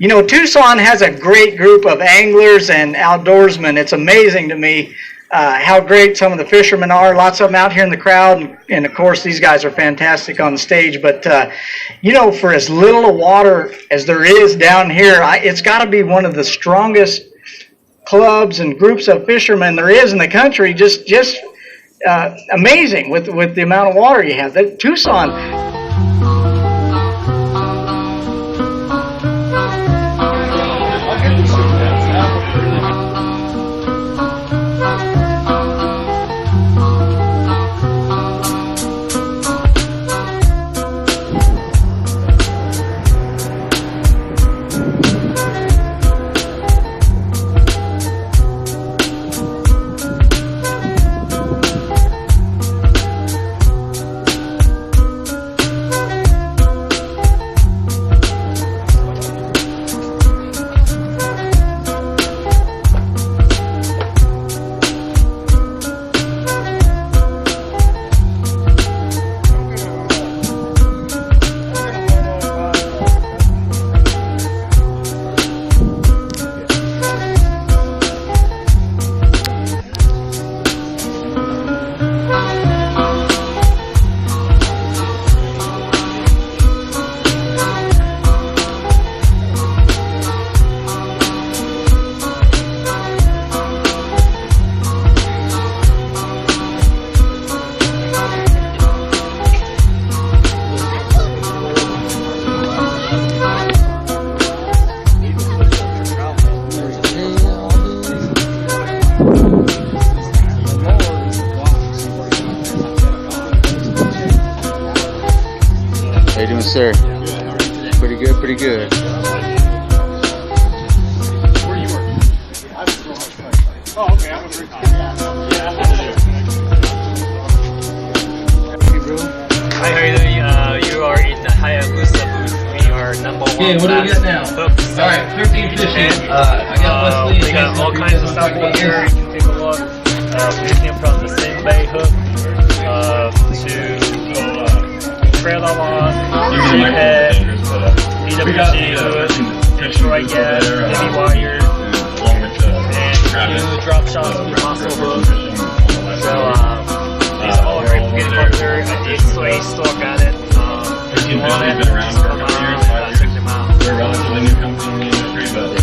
You know, Tucson has a great group of anglers and outdoorsmen. It's amazing to me how great some of the fishermen are. Lots of them out here in the crowd, and of course these guys are fantastic on the stage. But you know, for as little water as there is down here, it's got to be one of the strongest clubs and groups of fishermen there is in the country. Just amazing with the amount of water you have. That Tucson. How you doing, sir? Pretty good, pretty good. Where do you work? Oh, okay. I'm gonna Hi, how are you doing? You are in the Hayabusa booth. We are number one. Okay, what do we got now? Alright, 13 fishing. I got Wesley. We got all kinds of stuff over here. You can take a look. Fishing from the same bay hook to trailer rod, sheephead, PWG hook, strike gas, heavy wire, and new drop shots with muscle hook. So these are all great for getting up there. A store got it. If you want it, just come on, check them out. We're a relatively new company in the industry, but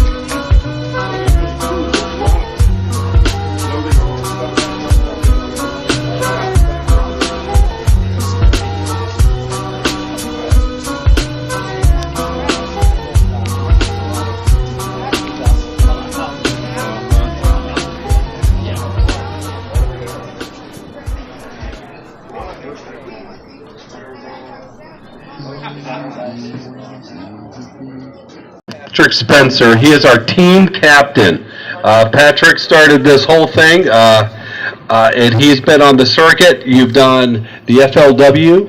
Patrick Spencer. He is our team captain. Patrick started this whole thing, and he's been on the circuit. You've done the FLW,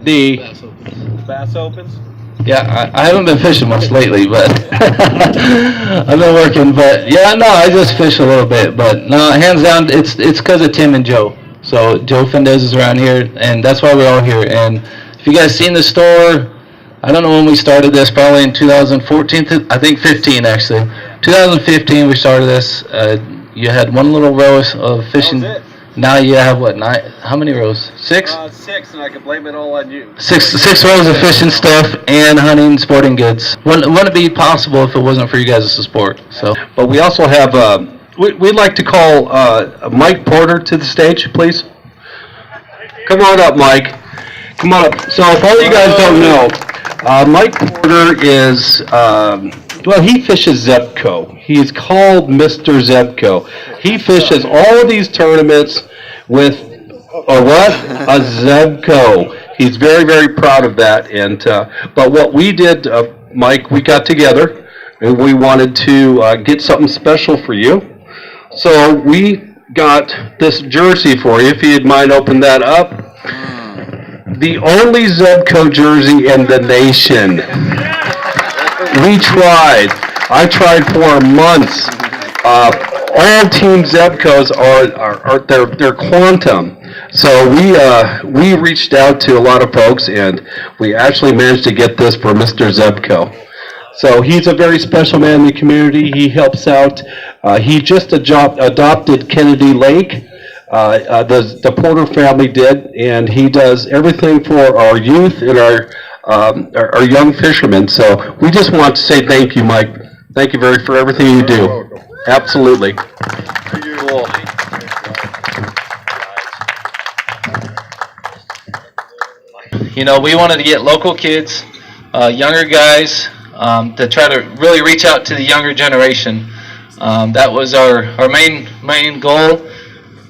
the Bass Opens. Yeah, I haven't been fishing much lately, but I've been working. But yeah, no, I just fish a little bit. But no, hands down, it's because of Tim and Joe. So Joe Fendez is around here, and that's why we're all here. And if you guys seen the store, I don't know when we started this, probably in 2014, I think 15 actually. 2015 we started this. You had one little row of fishing. That was it. Now you have what, 9? How many rows? 6? 6, and I can blame it all on you. Six rows of fishing stuff and hunting sporting goods. Wouldn't be possible if it wasn't for you guys' support. So, But we also have, we'd like to call Mike Porter to the stage, please. Come on up, Mike. Come on up. So if all you guys don't know, Mike Porter is, well, he fishes Zebco. He's called Mr. Zebco. He fishes all of these tournaments with a what? A Zebco. He's very, very proud of that. And but what we did, Mike, we got together and we wanted to get something special for you. So we got this jersey for you. If you'd mind open that up. The only Zebco jersey in the nation. We tried. I tried for months. All Team Zebcos are they're quantum. So we reached out to a lot of folks, and we actually managed to get this for Mr. Zebco. So he's a very special man in the community. He helps out. He just adopted Kennedy Lake. The Porter family did, and he does everything for our youth and our young fishermen. So we just want to say thank you, Mike. Thank you for everything you do. Absolutely. Cool. You know, we wanted to get local kids, younger guys, to try to really reach out to the younger generation. That was our main goal.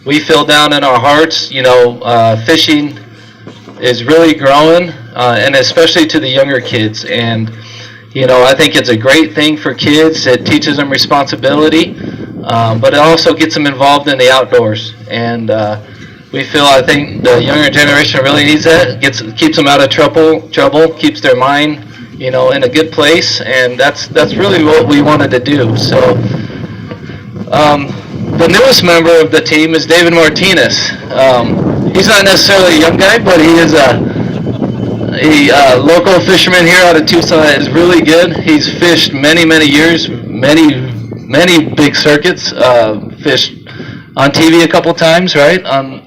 We feel down in our hearts, you know, fishing is really growing, and especially to the younger kids. And, you know, I think it's a great thing for kids. It teaches them responsibility, but it also gets them involved in the outdoors. And we feel, I think, the younger generation really needs that. Keeps them out of trouble, keeps their mind, you know, in a good place. And that's really what we wanted to do. So, the newest member of the team is David Martinez. He's not necessarily a young guy, but he is a local fisherman here out of Tucson that is really good. He's fished many years, many big circuits, fished on TV a couple times, right, on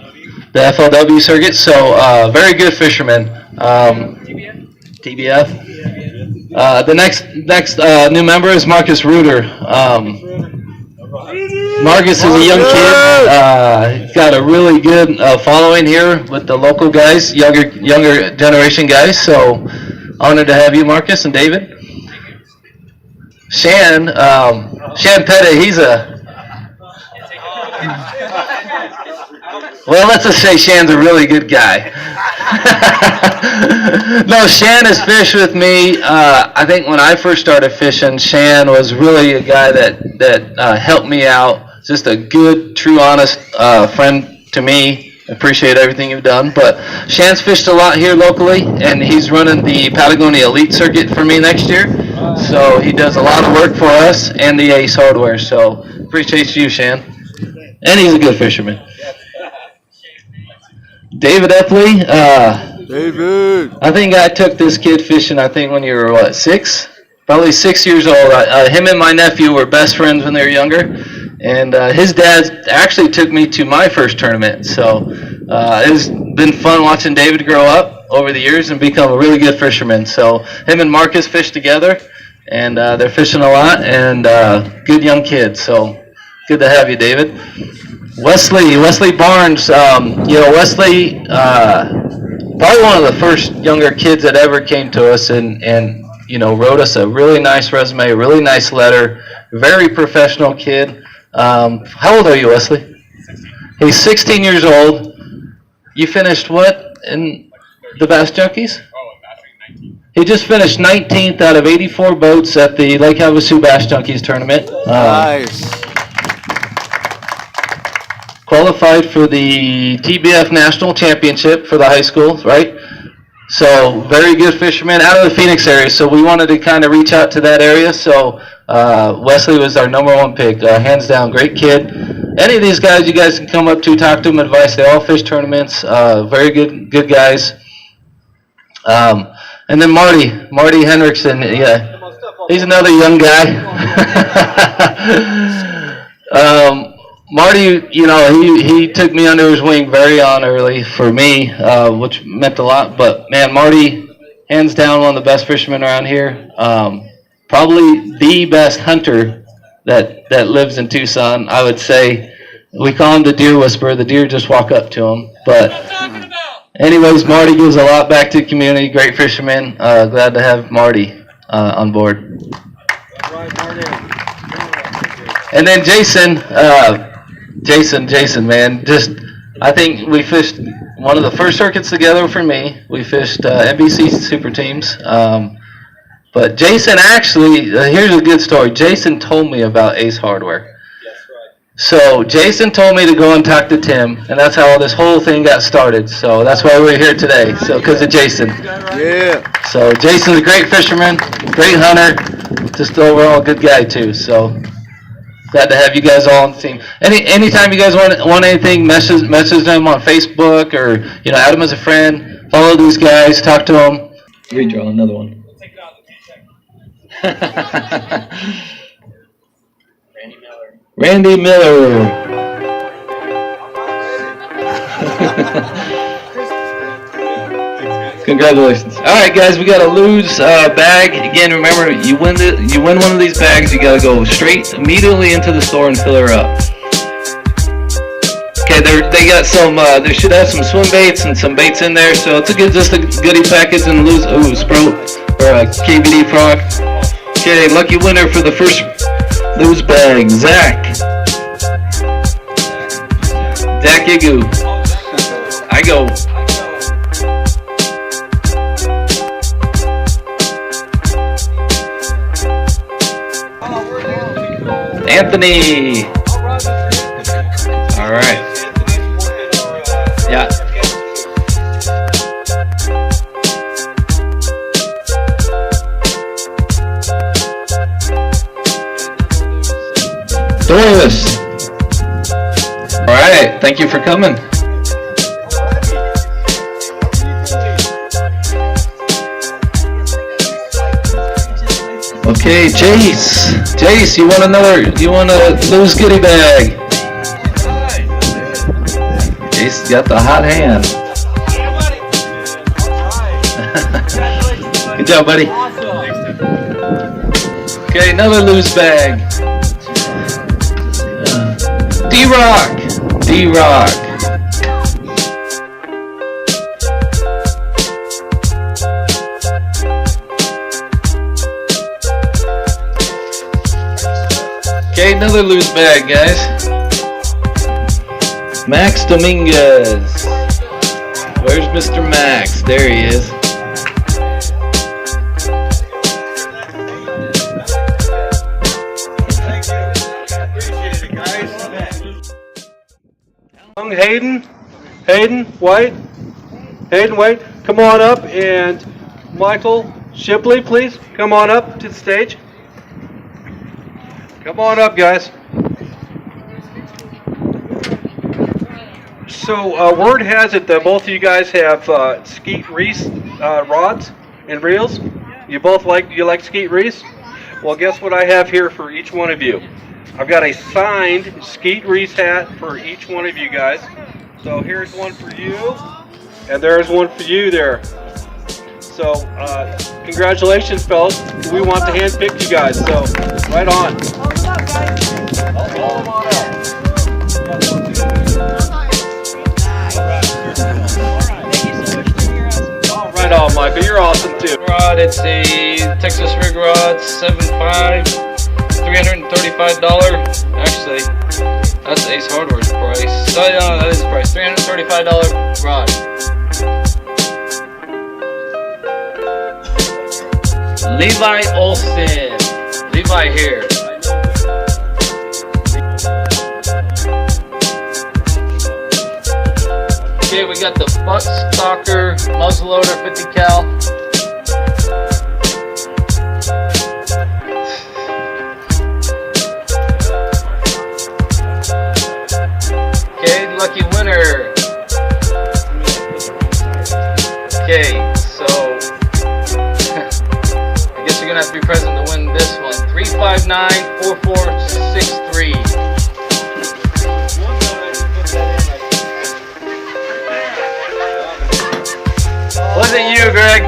the FLW circuit. So very good fisherman. TBF. The next new member is Marcus Reuter. Marcus is a young kid. He's got a really good following here with the local guys, younger generation guys. So honored to have you, Marcus and David. Shan Pettit, he's well, let's just say Shan's a really good guy. No, Shan has fished with me. I think when I first started fishing, Shan was really a guy that helped me out. Just a good, true, honest friend to me. Appreciate everything you've done. But Shan's fished a lot here locally, and he's running the Patagonia Elite Circuit for me next year. So he does a lot of work for us and the Ace Hardware. So appreciate you, Shan. And he's a good fisherman. David Epley. David. I think I took this kid fishing, I think when you were, what, 6? Probably 6 years old. Him and my nephew were best friends when they were younger. And his dad actually took me to my first tournament. So it's been fun watching David grow up over the years and become a really good fisherman. So him and Marcus fish together, and they're fishing a lot, and good young kids. So good to have you, David. Wesley Barnes, Wesley, probably one of the first younger kids that ever came to us and wrote us a really nice resume, a really nice letter, very professional kid. How old are you, Wesley? He's 16 years old. You finished what in the Bass Junkies? He just finished 19th out of 84 boats at the Lake Havasu Bass Junkies tournament. Nice. Qualified for the TBF National Championship for the high schools, right? So very good fisherman out of the Phoenix area. So we wanted to kind of reach out to that area. So Wesley was our number one pick, hands down, great kid. Any of these guys, you guys can come up to, talk to them, advice. They all fish tournaments. Very good guys. And then Marty Henriksen, yeah, he's another young guy. Marty, he took me under his wing very early for me, which meant a lot. But man, Marty, hands down, one of the best fishermen around here. Probably the best hunter that lives in Tucson. I would say we call him the deer whisperer. The deer just walk up to him. But anyways, Marty gives a lot back to the community. Great fisherman. Glad to have Marty on board. And then Jason, man, I think we fished one of the first circuits together for me. We fished NBC Super Teams. But Jason actually, here's a good story. Jason told me about Ace Hardware. So Jason told me to go and talk to Tim, and that's how this whole thing got started. So that's why we're here today, so because of Jason. Yeah. So Jason's a great fisherman, great hunter, just overall good guy too. So glad to have you guys all on the team. Anytime you guys want anything, message them on Facebook, or add them as a friend. Follow these guys, talk to them. Redraw another one. Randy Miller. Congratulations. All right, guys, we got a lose bag. Again, remember, you win one of these bags, you got to go straight immediately into the store and fill her up. Okay, they got some, they should have some swim baits and some baits in there, so it's just a goodie package and lose, Sprout, or a KVD frog. Okay, lucky winner for the first lose bag, Zach Igu. I go. Anthony. All right. Yeah. Doris. All right. Thank you for coming. Okay, Jace, you want a loose goodie bag? Jace got the hot hand. Good job, buddy. Okay, another loose bag. D-Rock. Okay, another loose bag, guys. Max Dominguez. Where's Mr. Max? There he is. Hayden White, come on up, and Michael Shipley, please, come on up to the stage. Come on up, guys. So, word has it that both of you guys have skeet reese rods and reels. You like skeet reese? Well, guess what I have here for each one of you? I've got a signed skeet reese hat for each one of you guys. So here's one for you, and there's one for you there. So, congratulations, fellas. We want to handpick you guys, so right on. Right on, Michael. You're awesome, too. Rod, it's a Texas Rig Rod, 7.5, $335. Actually, that's Ace Hardware's price. So, yeah, that is the price. $335 rod. Levi Olson. Levi here. Okay, we got the Buck Stalker muzzleloader 50 cal. Okay, lucky winner. Okay, so I guess you're gonna have to be present to win this one. 3594463. Was it you, Greg?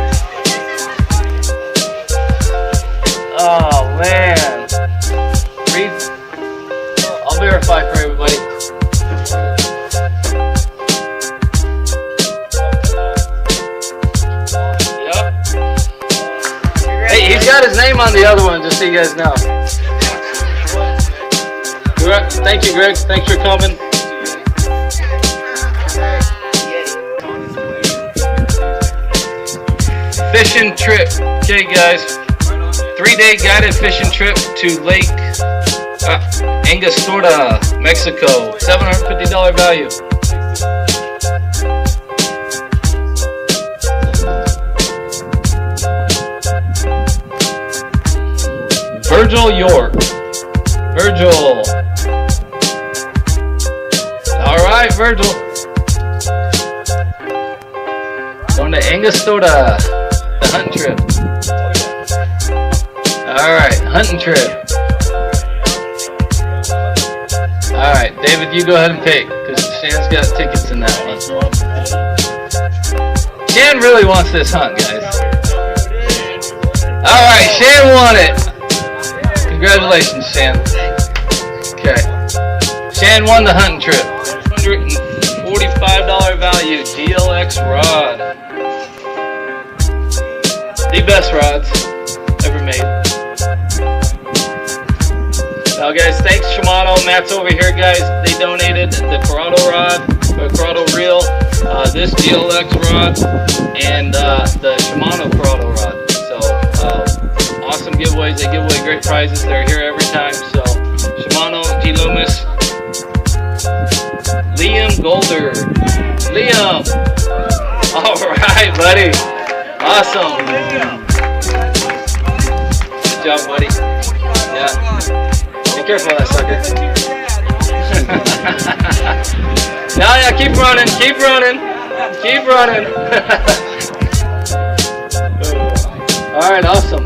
Oh man. I'll verify for everybody. Yep. Hey, he's got his name on the other one, just so you guys know. Thank you, Greg. Thanks for coming. Fishing trip. Okay, guys. 3-day guided fishing trip to Lake Angostura, Mexico. $750 value. Virgil York. Virgil. All right, Virgil. Going to Angostura. The hunt trip. All right, hunting trip. All right, David, you go ahead and pick, because Shan's got tickets in that one. Shan really wants this hunt, guys. All right, Shan won it. Congratulations, Shan. Okay. Shan won the hunting trip. $145 value DLX rod. The best rods ever made. Now guys, thanks Shimano. Matt's over here, guys. They donated the Corrado rod, the Corrado reel, this DLX rod, and the Shimano Corrado rod. So awesome giveaways. They give away great prizes. They're here every time. So Shimano, G. Loomis, Liam Golder. Liam. All right, buddy. Awesome. Good job, buddy. Yeah. Be careful of that sucker. Now, yeah, keep running, keep running, keep running. All right, awesome.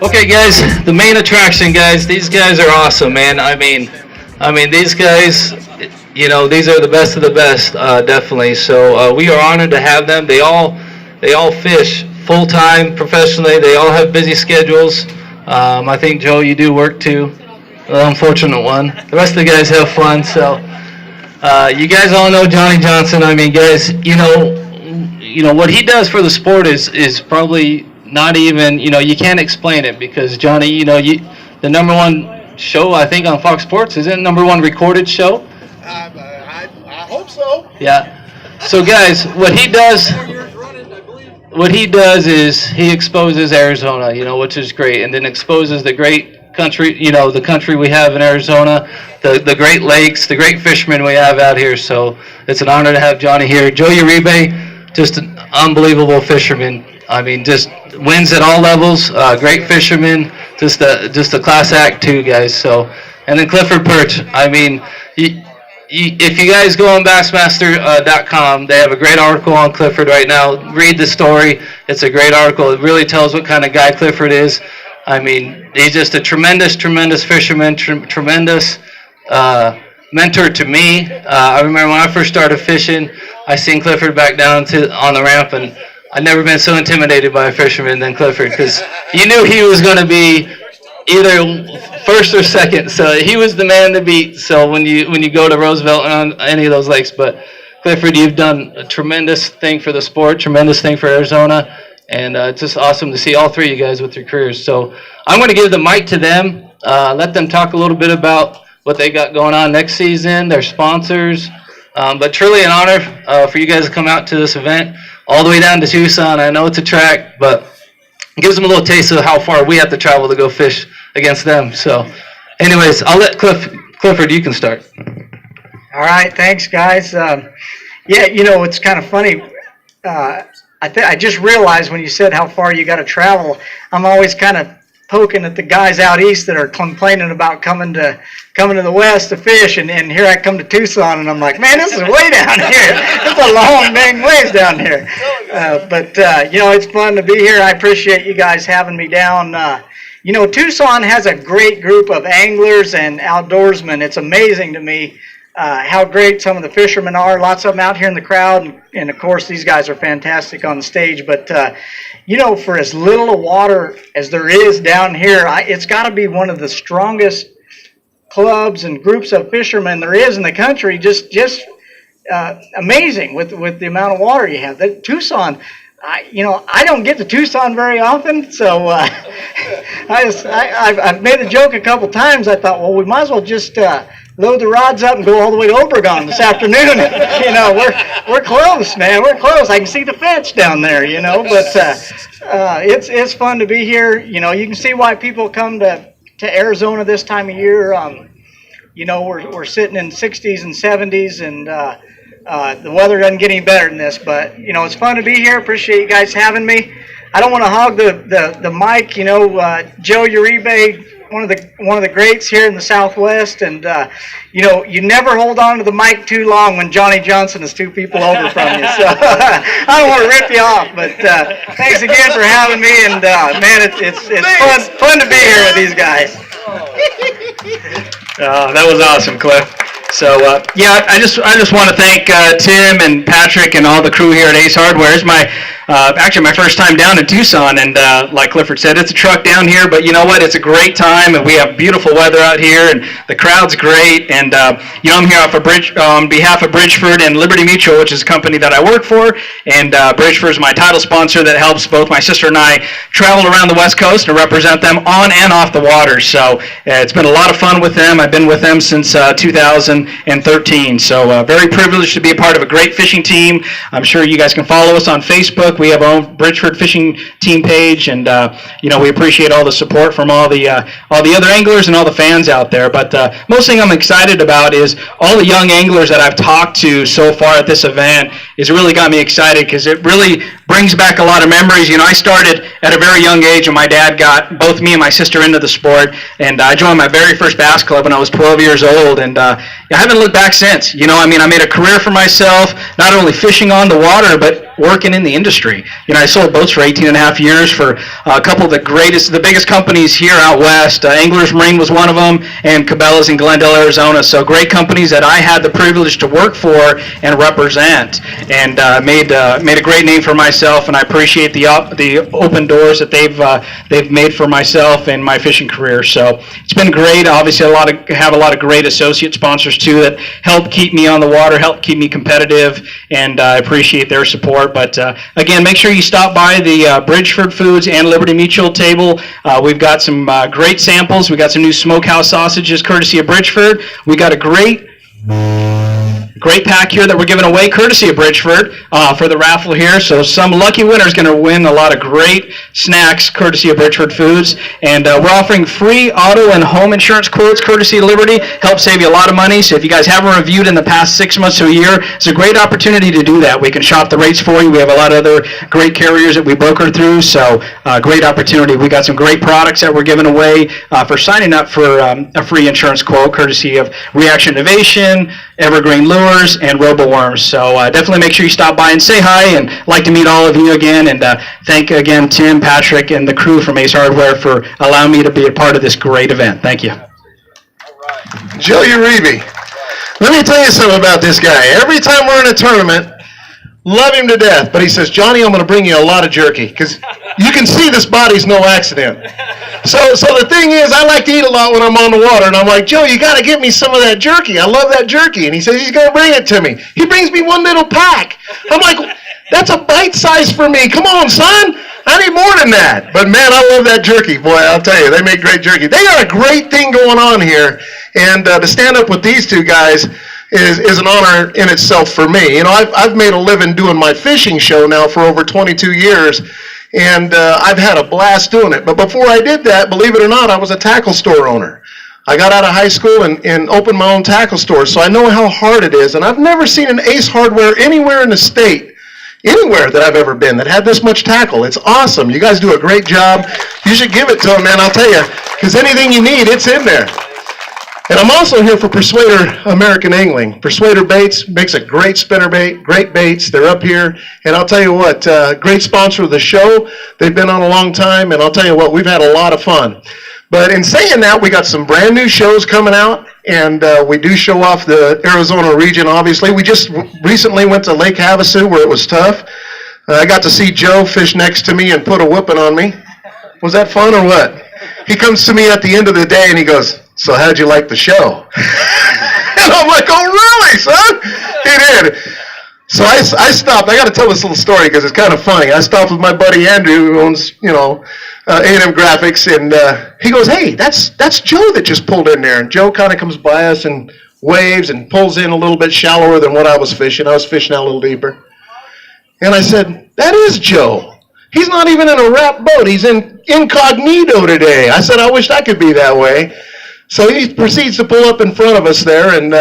Okay, guys, the main attraction, guys. These guys are awesome, man. I mean, these guys, you know, these are the best of the best, definitely. So we are honored to have them. They all fish full-time, professionally. They all have busy schedules. I think, Joe, you do work too. The unfortunate one. The rest of the guys have fun. So you guys all know Johnny Johnson. I mean, guys, you know what he does for the sport is probably not even, you can't explain it, because Johnny, the number one show, I think, on Fox Sports, isn't it number one recorded show? I hope so. Yeah. So guys, what he does is he exposes Arizona, which is great, and then exposes the great country, the country we have in Arizona, the great lakes, the great fishermen we have out here. So it's an honor to have Johnny here. Joe Uribe, just an unbelievable fisherman. I mean, just wins at all levels. Great fisherman, just a class act too, guys. So, and then Clifford Pirch. I mean, if you guys go on Bassmaster.com, they have a great article on Clifford right now. Read the story. It's a great article. It really tells what kind of guy Clifford is. I mean, he's just a tremendous, tremendous fisherman, tremendous mentor to me. I remember when I first started fishing, I seen Clifford back down on the ramp, and I'd never been so intimidated by a fisherman than Clifford, because you knew he was going to be either first or second. So he was the man to beat. So when you go to Roosevelt and on any of those lakes, but Clifford, you've done a tremendous thing for the sport, tremendous thing for Arizona, and it's just awesome to see all three of you guys with your careers. So I'm going to give the mic to them, let them talk a little bit about what they got going on next season, their sponsors, but truly an honor for you guys to come out to this event all the way down to Tucson. I know it's a track, but it gives them a little taste of how far we have to travel to go fish against them. So anyways, I'll let Clifford, you can start. All right, thanks, guys. Yeah, it's kind of funny. I just realized when you said how far you got to travel, I'm always kind of poking at the guys out east that are complaining about coming to the west to fish, and here I come to Tucson, and I'm like, man, this is way down here. It's a long dang ways down here. But it's fun to be here. I appreciate you guys having me down. Tucson has a great group of anglers and outdoorsmen. It's amazing to me how great some of the fishermen are. Lots of them out here in the crowd, and of course these guys are fantastic on the stage. But for as little water as there is down here, it's got to be one of the strongest clubs and groups of fishermen there is in the country. Just amazing with the amount of water you have. Tucson, I don't get to Tucson very often, so I've made a joke a couple times. I thought, well, we might as well just load the rods up and go all the way to Obregon this afternoon. We're close, man. We're close. I can see the fence down there, But it's fun to be here. You can see why people come to Arizona this time of year. We're sitting in 60s and 70s, and the weather doesn't get any better than this. But it's fun to be here. Appreciate you guys having me. I don't want to hog the mic. Joe Uribe, one of the greats here in the Southwest, and you never hold on to the mic too long when Johnny Johnson is 2 people over from you. So I don't want to rip you off, but thanks again for having me, and man, it's fun to be here with these guys. That was awesome, Cliff. So I just want to thank Tim and Patrick and all the crew here at Ace Hardware. It's actually my first time down in Tucson, and like Clifford said, it's a truck down here, but you know what? It's a great time, and we have beautiful weather out here, and the crowd's great. And I'm here on behalf of Bridgeford and Liberty Mutual, which is a company that I work for, and Bridgeford is my title sponsor that helps both my sister and I travel around the West Coast and represent them on and off the water. So it's been a lot of fun with them. I've been with them since 2013. So very privileged to be a part of a great fishing team. I'm sure you guys can follow us on Facebook. We have our own Bridgeford fishing team page, and we appreciate all the support from all the other anglers and all the fans out there. But most thing I'm excited about is all the young anglers that I've talked to so far at this event. Has really got me excited because it really brings back a lot of memories. I started at a very young age, and my dad got both me and my sister into the sport, and I joined my very first bass club when I was 12 years old, and I haven't looked back since. I made a career for myself, not only fishing on the water, but working in the industry. I sold boats for 18 and a half years for a couple of the biggest companies here out west. Anglers Marine was one of them, and Cabela's in Glendale, Arizona. So great companies that I had the privilege to work for and represent, and made a great name for myself. And I appreciate the open doors that they've made for myself and my fishing career. So it's been great. Obviously, have a lot of great associate sponsors too that help keep me on the water, help keep me competitive, and I appreciate their support. But again, make sure you stop by the Bridgeford Foods and Liberty Mutual table. We've got some great samples. We got some new smokehouse sausages courtesy of Bridgeford. We got a great pack here that we're giving away courtesy of Bridgeford for the raffle here. So some lucky winner is going to win a lot of great snacks courtesy of Bridgeford Foods. And we're offering free auto and home insurance quotes courtesy of Liberty. Help save you a lot of money. So if you guys haven't reviewed in the past 6 months to a year, it's a great opportunity to do that. We can shop the rates for you. We have a lot of other great carriers that we broker through. So great opportunity. We got some great products that we're giving away for signing up for a free insurance quote courtesy of Reaction Innovation, Evergreen Lures, and RoboWorms. So definitely make sure you stop by and say hi, and like to meet all of you again. And thank again Tim, Patrick, and the crew from Ace Hardware for allowing me to be a part of this great event. Thank you. Joe Uribe. Let me tell you something about this guy. Every time we're in a tournament, love him to death, but he says, Johnny, I'm going to bring you a lot of jerky, because you can see this body's no accident. So the thing is, I like to eat a lot when I'm on the water, and I'm like, Joe, you got to get me some of that jerky. I love that jerky. And he says he's going to bring it to me. He brings me one little pack. I'm like, that's a bite size for me. Come on, son. I need more than that. But, man, I love that jerky. Boy, I'll tell you, they make great jerky. They got a great thing going on here, and to stand up with these two guys is an honor in itself for me. I've made a living doing my fishing show now for over 22 years, and I've had a blast doing it. But before I did that, believe it or not, I was a tackle store owner. I got out of high school and opened my own tackle store, so I know how hard it is. And I've never seen an Ace Hardware anywhere in the state, anywhere that I've ever been, that had this much tackle. It's awesome. You guys do a great job. You should give it to them, man, I'll tell you, because anything you need, it's in there. And I'm also here for Persuader American Angling. Persuader Baits makes a great spinner bait, great baits. They're up here. And I'll tell you what, great sponsor of the show. They've been on a long time, and I'll tell you what, we've had a lot of fun. But in saying that, we got some brand new shows coming out, and we do show off the Arizona region, obviously. We just recently went to Lake Havasu, where it was tough. I got to see Joe fish next to me and put a whooping on me. Was that fun or what? He comes to me at the end of the day, and he goes, so how'd you like the show? And I'm like, oh, really, son? He did. So I stopped. I got to tell this little story because it's kind of funny. I stopped with my buddy Andrew, who owns, A&M Graphics, and he goes, hey, that's Joe that just pulled in there. And Joe kind of comes by us and waves and pulls in a little bit shallower than what I was fishing. I was fishing out a little deeper. And I said, that is Joe. He's not even in a wrap boat. He's in incognito today. I said, I wished I could be that way. So he proceeds to pull up in front of us there and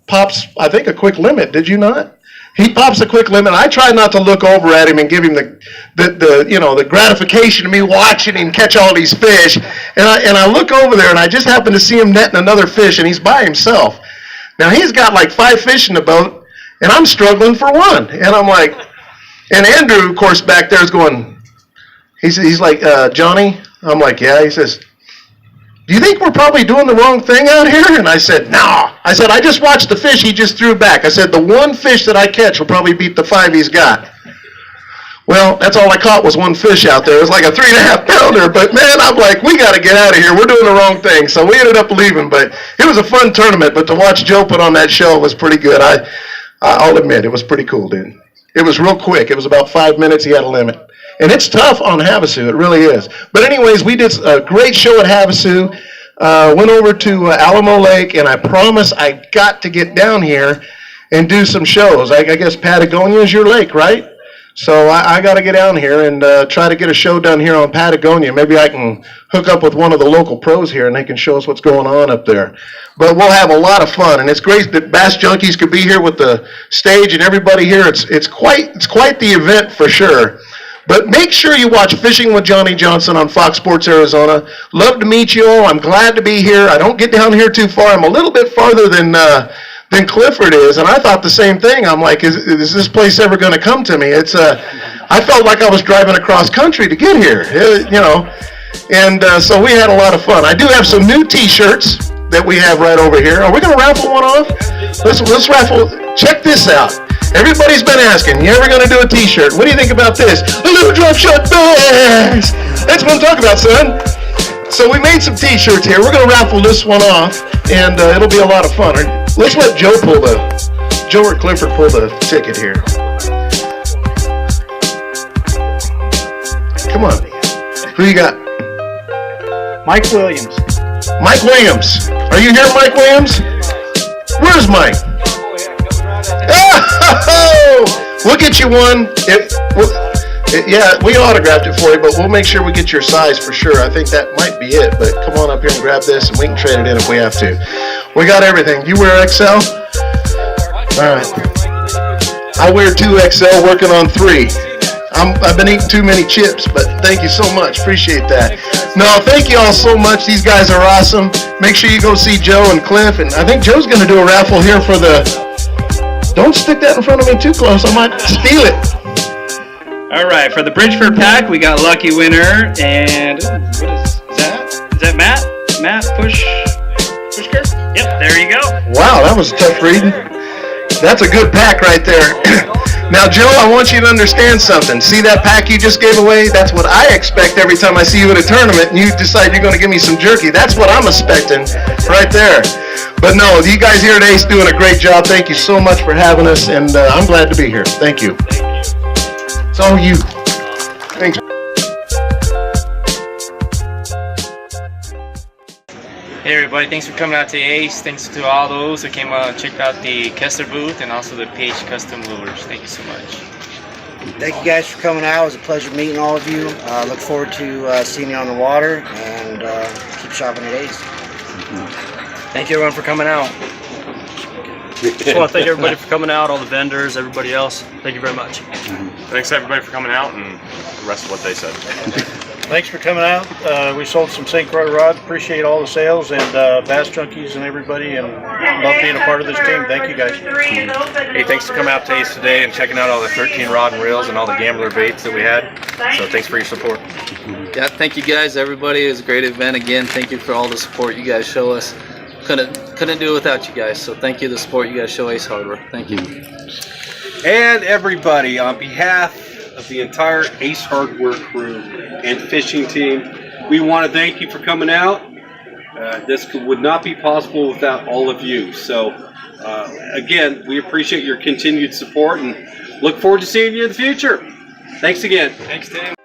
pops, I think, a quick limit. Did you not? He pops a quick limit. I try not to look over at him and give him the gratification of me watching him catch all these fish. And I look over there and I just happen to see him netting another fish, and he's by himself. Now he's got like 5 fish in the boat, and I'm struggling for one. And I'm like, and Andrew, of course, back there is going, he's like, Johnny? I'm like, yeah. He says, do you think we're probably doing the wrong thing out here? And I said, no. I said, I just watched the fish he just threw back. I said, the one fish that I catch will probably beat the 5 he's got. Well, that's all I caught was one fish out there. It was like a 3.5 pounder. But man, I'm like, we got to get out of here. We're doing the wrong thing. So we ended up leaving. But it was a fun tournament. But to watch Joe put on that show was pretty good. I'll admit, it was pretty cool, dude. It was real quick. It was about 5 minutes. He had a limit. And it's tough on Havasu. It really is. But anyways, we did a great show at Havasu. Went over to Alamo Lake, and I promise I got to get down here and do some shows. I guess Patagonia is your lake, right? So I got to get down here and try to get a show done here on Patagonia. Maybe I can hook up with one of the local pros here, and they can show us what's going on up there. But we'll have a lot of fun, and it's great that Bass Junkies could be here with the stage and everybody here. It's quite the event for sure. But make sure you watch Fishing with Johnny Johnson on Fox Sports Arizona. Love to meet you all. I'm glad to be here. I don't get down here too far. I'm a little bit farther than Clifford is, and I thought the same thing. I'm like, is this place ever going to come to me? I felt like I was driving across country to get here, And so we had a lot of fun. I do have some new T-shirts that we have right over here. Are we going to raffle one off? Let's raffle. Check this out. Everybody's been asking, you ever going to do a T-shirt? What do you think about this? A little drop shot bass. That's what I'm talking about, son. So we made some T-shirts here. We're going to raffle this one off, and it'll be a lot of fun. Let's let Joe or Clifford pull the ticket here. Come on. Who you got? Mike Williams. Mike Williams. Are you here, Mike Williams? Where's Mike? Oh, we'll get you one. Yeah, we autographed it for you, but we'll make sure we get your size for sure. I think that might be it, but come on up here and grab this, and we can trade it in if we have to. We got everything. You wear XL? All right. I wear 2XL, working on 3. I've been eating too many chips, but thank you so much. Appreciate that. No, thank you all so much. These guys are awesome. Make sure you go see Joe and Cliff, and I think Joe's going to do a raffle here for the... Don't stick that in front of me too close. I might steal it. All right, for the Bridgeford pack, we got lucky winner, and what is that? Is that Matt? Matt Pushker? Yep, there you go. Wow, that was tough reading. That's a good pack right there. Now, Joe, I want you to understand something. See that pack you just gave away? That's what I expect every time I see you at a tournament and you decide you're going to give me some jerky. That's what I'm expecting right there. But no, you guys here today is doing a great job. Thank you so much for having us, and I'm glad to be here. Thank you. It's all you. Thanks. Hey everybody, thanks for coming out to ACE. Thanks to all those who came out and checked out the Kessler booth and also the Pirch Custom Lures. Thank you so much. Thank you guys for coming out. It was a pleasure meeting all of you. Look forward to seeing you on the water, and keep shopping at ACE. Thank you everyone for coming out. Just want to thank everybody for coming out, all the vendors, everybody else. Thank you very much. Thanks everybody for coming out, and the rest of what they said. Thanks for coming out. We sold some synchro rods. Appreciate all the sales, and Bass Junkies and everybody, and love being a part of this team. Thank you guys. Hey, thanks for coming out to ACE today and checking out all the 13 rod and reels and all the gambler baits that we had. So thanks for your support. Yeah, thank you guys, everybody. It was a great event again. Thank you for all the support you guys show us. Couldn't do it without you guys. So thank you for the support you guys show Ace Hardware. Thank you. And everybody, on behalf of the entire Ace Hardware crew and fishing team, we want to thank you for coming out. This would not be possible without all of you. So again, we appreciate your continued support and look forward to seeing you in the future. Thanks again. Thanks, Tim.